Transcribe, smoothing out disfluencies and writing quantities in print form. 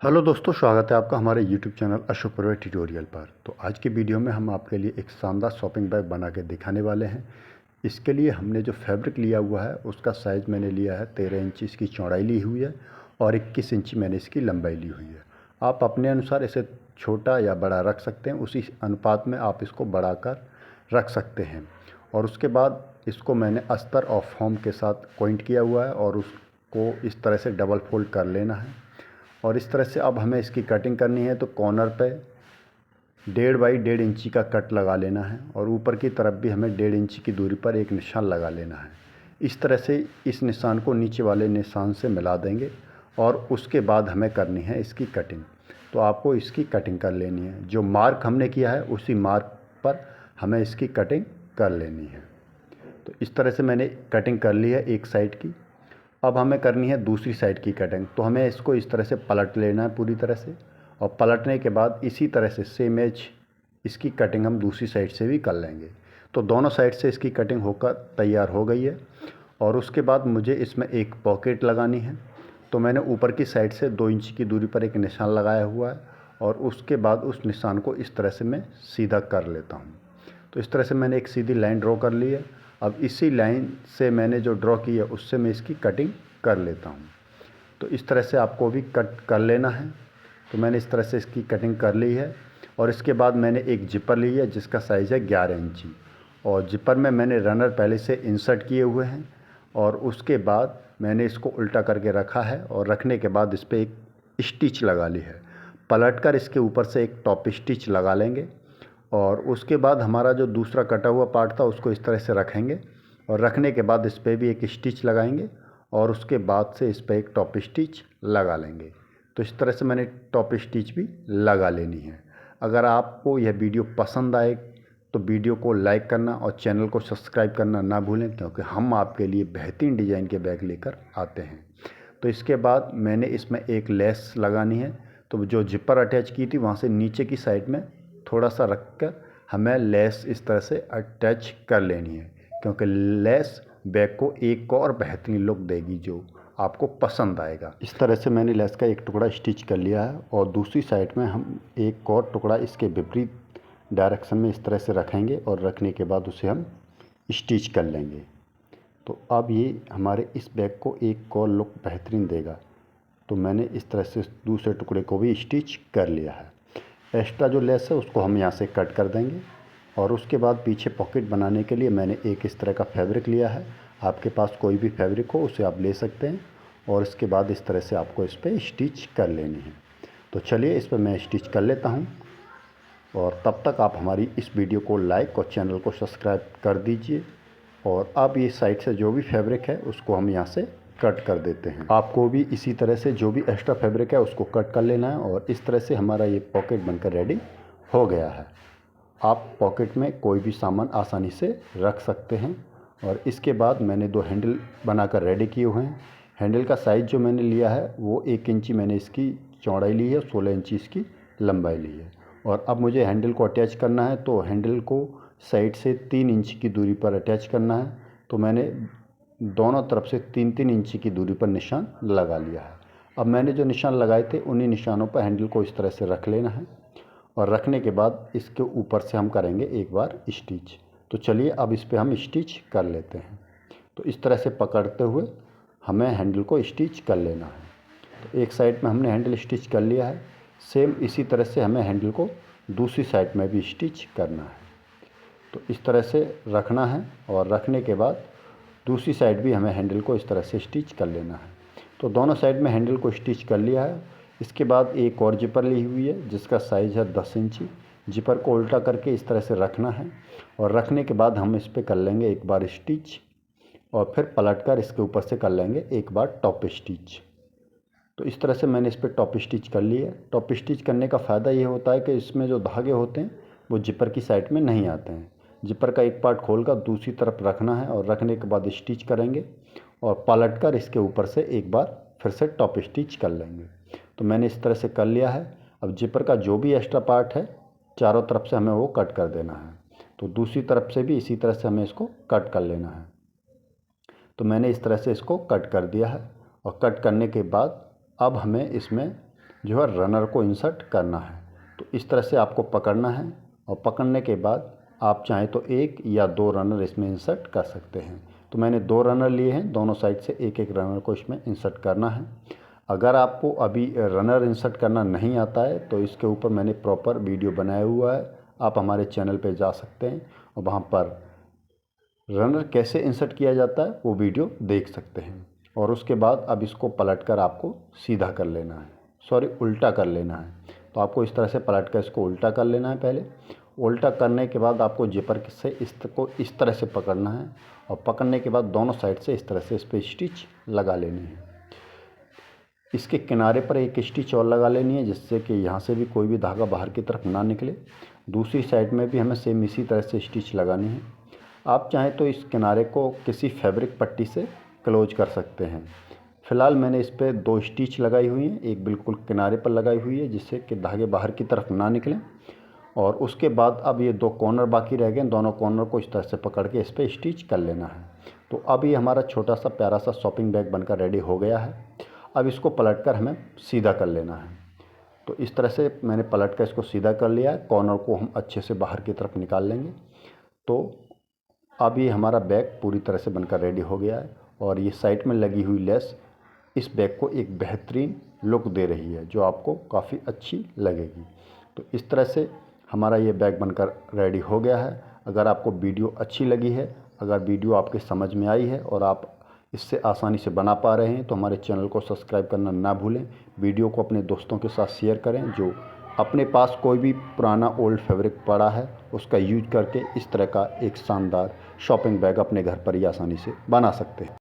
Hello दोस्तों, स्वागत है आपका हमारे यूट्यूब चैनल अशोक परवे ट्यूटोरियल पर। तो आज की वीडियो में हम आपके लिए एक शानदार शॉपिंग बैग बना के दिखाने वाले हैं। इसके लिए हमने जो फैब्रिक लिया हुआ है उसका साइज़ मैंने लिया है 13 इंच इसकी चौड़ाई ली हुई है और 21 इंच मैंने इसकी लंबाई ली हुई है। आप अपने अनुसार इसे छोटा या बड़ा रख सकते हैं, उसी अनुपात में आप इसको बढ़ा कर रख सकते हैं। और उसके बाद इसको मैंने अस्तर और फोम के साथ पॉइंट किया हुआ है और उसको इस तरह से डबल फोल्ड कर लेना है। और इस तरह से अब हमें इसकी कटिंग करनी है, तो कॉर्नर पे 1.5 बाई 1.5 इंची का कट लगा लेना है और ऊपर की तरफ भी हमें 1.5 इंची की दूरी पर एक निशान लगा लेना है। इस तरह से इस निशान को नीचे वाले निशान से मिला देंगे और उसके बाद हमें करनी है इसकी कटिंग। तो आपको इसकी कटिंग कर लेनी है, जो मार्क हमने किया है उसी मार्क पर हमें इसकी कटिंग कर लेनी है। तो इस तरह से मैंने कटिंग कर ली है एक साइड की। अब हमें करनी है दूसरी साइड की कटिंग। तो हमें इसको इस तरह से पलट लेना है पूरी तरह से, और पलटने के बाद इसी तरह से सेम एज इसकी कटिंग हम दूसरी साइड से भी कर लेंगे। तो दोनों साइड से इसकी कटिंग होकर तैयार हो गई है। और उसके बाद मुझे इसमें एक पॉकेट लगानी है। तो मैंने ऊपर की साइड से 2 इंच की दूरी पर एक निशान लगाया हुआ है और उसके बाद उस निशान को इस तरह से मैं सीधा कर लेता हूँ। तो इस तरह से मैंने एक सीधी लाइन ड्रॉ कर ली है। अब इसी लाइन से मैंने जो ड्रॉ की है उससे मैं इसकी कटिंग कर लेता हूँ। तो इस तरह से आपको भी कट कर लेना है। तो मैंने इस तरह से इसकी कटिंग कर ली है। और इसके बाद मैंने एक जिपर ली है जिसका साइज़ है 11 इंची, और जिपर में मैंने रनर पहले से इंसर्ट किए हुए हैं। और उसके बाद मैंने इसको उल्टा करके रखा है और रखने के बाद इस पर एक स्टिच लगा ली है। पलट कर इसके ऊपर से एक टॉप स्टिच लगा लेंगे और उसके बाद हमारा जो दूसरा कटा हुआ पार्ट था उसको इस तरह से रखेंगे और रखने के बाद इस पर भी एक स्टिच लगाएंगे और उसके बाद से इस पर एक टॉप स्टिच लगा लेंगे। तो इस तरह से मैंने टॉप स्टिच भी लगा लेनी है। अगर आपको यह वीडियो पसंद आए तो वीडियो को लाइक करना और चैनल को सब्सक्राइब करना ना भूलें, क्योंकि हम आपके लिए बेहतरीन डिज़ाइन के बैग लेकर आते हैं। तो इसके बाद मैंने इसमें एक लेस लगानी है। तो जो जिपर अटैच की थी वहाँ से नीचे की साइड में थोड़ा सा रख कर हमें लेस इस तरह से अटैच कर लेनी है, क्योंकि लेस बैग को एक और बेहतरीन लुक देगी जो आपको पसंद आएगा। इस तरह से मैंने लेस का एक टुकड़ा स्टिच कर लिया है और दूसरी साइड में हम एक और टुकड़ा इसके विपरीत डायरेक्शन में इस तरह से रखेंगे और रखने के बाद उसे हम स्टिच कर लेंगे। तो अब ये हमारे इस बैग को एक और लुक बेहतरीन देगा। तो मैंने इस तरह से दूसरे टुकड़े को भी स्टिच कर लिया है। एक्स्ट्रा जो लेस है उसको हम यहाँ से कट कर देंगे। और उसके बाद पीछे पॉकेट बनाने के लिए मैंने एक इस तरह का फैब्रिक लिया है। आपके पास कोई भी फैब्रिक हो उसे आप ले सकते हैं। और इसके बाद इस तरह से आपको इस पर स्टिच कर लेनी है। तो चलिए इस पर मैं स्टिच कर लेता हूँ। और तब तक आप हमारी इस वीडियो को लाइक और चैनल को सब्सक्राइब कर दीजिए। और अब ये साइड से जो भी फैब्रिक है उसको हम यहाँ से कट कर देते हैं। आपको भी इसी तरह से जो भी एक्स्ट्रा फैब्रिक है उसको कट कर लेना है। और इस तरह से हमारा ये पॉकेट बनकर रेडी हो गया है। आप पॉकेट में कोई भी सामान आसानी से रख सकते हैं। और इसके बाद मैंने 2 हैंडल बनाकर रेडी किए हुए हैं। हैंडल का साइज़ जो मैंने लिया है वो 1 इंची मैंने इसकी चौड़ाई ली है, 16 इंची इसकी लंबाई ली है। और अब मुझे हैंडल को अटैच करना है, तो हैंडल को साइड से 3 इंच की दूरी पर अटैच करना है। तो मैंने दोनों तरफ से 3-3 इंची की दूरी पर निशान लगा लिया है। अब मैंने जो निशान लगाए थे उन्हीं निशानों पर हैंडल को इस तरह से रख लेना है और रखने के बाद इसके ऊपर से हम करेंगे एक बार स्टिच। तो चलिए अब इस पर हम स्टिच कर लेते हैं। तो इस तरह से पकड़ते हुए हमें हैंडल को स्टिच कर लेना है। तो एक साइड में हमने हैंडल स्टिच कर लिया है। सेम इसी तरह से हमें हैंडल को दूसरी साइड में भी स्टिच करना है। तो इस तरह से रखना है और रखने के बाद दूसरी साइड भी हमें हैंडल को इस तरह से स्टिच कर लेना है। तो दोनों साइड में हैंडल को स्टिच कर लिया है। इसके बाद एक और जिपर ली हुई है जिसका साइज़ है 10 इंची। जिपर को उल्टा करके इस तरह से रखना है और रखने के बाद हम इस पर कर लेंगे एक बार स्टिच और फिर पलटकर इसके ऊपर से कर लेंगे एक बार टॉप स्टिच। तो इस तरह से मैंने इस पर टॉप स्टिच कर ली है। टॉप स्टिच करने का फ़ायदा ये होता है कि इसमें जो धागे होते हैं वो जिपर की साइड में नहीं आते हैं। जिपर का एक पार्ट खोलकर दूसरी तरफ रखना है और रखने के बाद स्टिच करेंगे और पलटकर इसके ऊपर से एक बार फिर से टॉप स्टिच कर लेंगे। तो मैंने इस तरह से कर लिया है। अब जिपर का जो भी एक्स्ट्रा पार्ट है चारों तरफ से हमें वो कट कर देना है। तो दूसरी तरफ से भी इसी तरह से हमें इसको कट कर लेना है। तो मैंने इस तरह से इसको कट कर दिया है। और कट करने के बाद अब हमें इसमें जो है रनर को इंसर्ट करना है। तो इस तरह से आपको पकड़ना है और पकड़ने के बाद आप चाहें तो 1 या 2 रनर इसमें इंसर्ट कर सकते हैं। तो मैंने 2 रनर लिए हैं, दोनों साइड से एक एक रनर को इसमें इंसर्ट करना है। अगर आपको अभी रनर इंसर्ट करना नहीं आता है तो इसके ऊपर मैंने प्रॉपर वीडियो बनाया हुआ है, आप हमारे चैनल पे जा सकते हैं और वहाँ पर रनर कैसे इंसर्ट किया जाता है वो वीडियो देख सकते हैं। और उसके बाद अब इसको पलटकर आपको सीधा कर लेना है, सॉरी उल्टा कर लेना है। तो आपको इस तरह से पलटकर इसको उल्टा कर लेना है। पहले उल्टा करने के बाद आपको जिपर से इसको इस तरह से पकड़ना है और पकड़ने के बाद दोनों साइड से इस तरह से इस पर स्टिच लगा लेनी है। इसके किनारे पर एक स्टिच और लगा लेनी है जिससे कि यहाँ से भी कोई भी धागा बाहर की तरफ ना निकले। दूसरी साइड में भी हमें सेम इसी तरह से स्टिच लगानी है। आप चाहें तो इस किनारे को किसी फैब्रिक पट्टी से क्लोज कर सकते हैं। फ़िलहाल मैंने इस पर 2 स्टिच लगाई हुई हैं, एक बिल्कुल किनारे पर लगाई हुई है जिससे कि धागे बाहर की तरफ ना निकलें। और उसके बाद अब ये 2 कॉर्नर बाकी रह गए, दोनों कॉर्नर को इस तरह से पकड़ के इस पर स्टिच कर लेना है। तो अब ये हमारा छोटा सा प्यारा सा शॉपिंग बैग बनकर रेडी हो गया है। अब इसको पलटकर हमें सीधा कर लेना है। तो इस तरह से मैंने पलट कर इसको सीधा कर लिया है। कॉर्नर को हम अच्छे से बाहर की तरफ निकाल लेंगे। तो अब ये हमारा बैग पूरी तरह से बनकर रेडी हो गया है और ये साइड में लगी हुई लेस इस बैग को एक बेहतरीन लुक दे रही है जो आपको काफ़ी अच्छी लगेगी। तो इस तरह से हमारा ये बैग बनकर रेडी हो गया है। अगर आपको वीडियो अच्छी लगी है, अगर वीडियो आपके समझ में आई है और आप इससे आसानी से बना पा रहे हैं तो हमारे चैनल को सब्सक्राइब करना ना भूलें। वीडियो को अपने दोस्तों के साथ शेयर करें जो अपने पास कोई भी पुराना ओल्ड फैब्रिक पड़ा है उसका यूज करके इस तरह का एक शानदार शॉपिंग बैग अपने घर पर ही आसानी से बना सकते हैं।